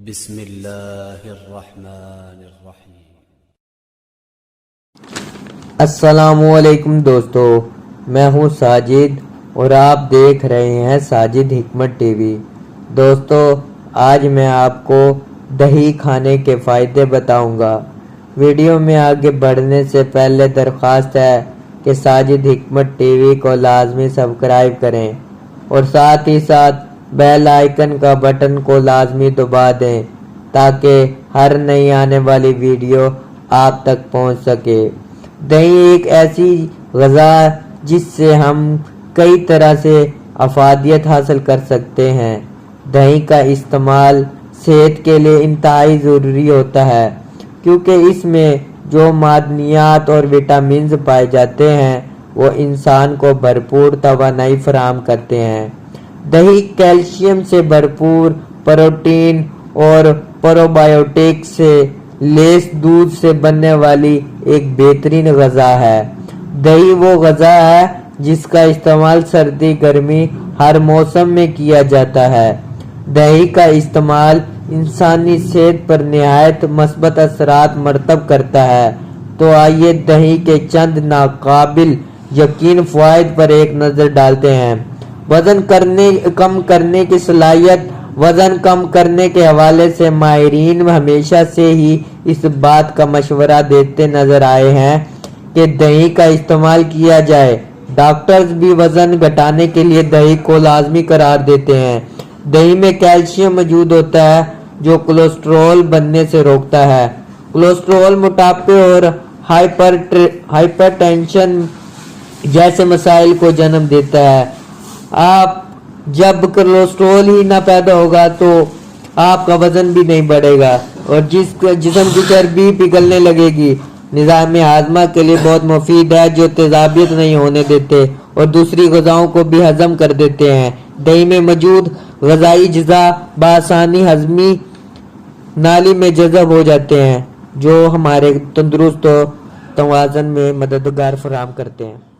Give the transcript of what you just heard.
بسم اللہ الرحمن الرحیم۔ السلام علیکم دوستو، میں ہوں ساجد اور آپ دیکھ رہے ہیں ساجد حکمت ٹی وی۔ دوستو، آج میں آپ کو دہی کھانے کے فائدے بتاؤں گا۔ ویڈیو میں آگے بڑھنے سے پہلے درخواست ہے کہ ساجد حکمت ٹی وی کو لازمی سبسکرائب کریں اور ساتھ ہی ساتھ بیل آئیکن کا بٹن کو لازمی دبا دیں تاکہ ہر نئی آنے والی ویڈیو آپ تک پہنچ سکے۔ دہی ایک ایسی غذا جس سے ہم کئی طرح سے افادیت حاصل کر سکتے ہیں۔ دہی کا استعمال صحت کے لیے انتہائی ضروری ہوتا ہے کیونکہ اس میں جو معدنیات اور وٹامنز پائے جاتے ہیں وہ انسان کو بھرپور توانائی فراہم کرتے ہیں۔ دہی کیلشیم سے بھرپور، پروٹین اور پروبایوٹکس سے لیس دودھ سے بننے والی ایک بہترین غذا ہے۔ دہی وہ غذا ہے جس کا استعمال سردی گرمی ہر موسم میں کیا جاتا ہے۔ دہی کا استعمال انسانی صحت پر نہایت مثبت اثرات مرتب کرتا ہے۔ تو آئیے دہی کے چند ناقابل یقین فوائد پر ایک نظر ڈالتے ہیں۔ وزن کم کرنے کی صلاحیت۔ وزن کم کرنے کے حوالے سے ماہرین ہمیشہ سے ہی اس بات کا مشورہ دیتے نظر آئے ہیں کہ دہی کا استعمال کیا جائے۔ ڈاکٹرز بھی وزن گھٹانے کے لیے دہی کو لازمی قرار دیتے ہیں۔ دہی میں کیلشیم موجود ہوتا ہے جو کولیسٹرول بننے سے روکتا ہے۔ کولیسٹرول موٹاپے اور ہائپر ٹینشن جیسے مسائل کو جنم دیتا ہے۔ جب کولیسٹرول ہی نہ پیدا ہوگا تو آپ کا وزن بھی نہیں بڑھے گا اور جسم کی چربی پگھلنے لگے گی۔ نظام ہاضمہ کے لیے بہت مفید ہے جو تیزابیت نہیں ہونے دیتے اور دوسری غذاؤں کو بھی ہضم کر دیتے ہیں۔ دہی میں موجود غذائی اجزاء بآسانی ہضمی نالی میں جذب ہو جاتے ہیں جو ہمارے تندرست توازن میں مددگار فراہم کرتے ہیں۔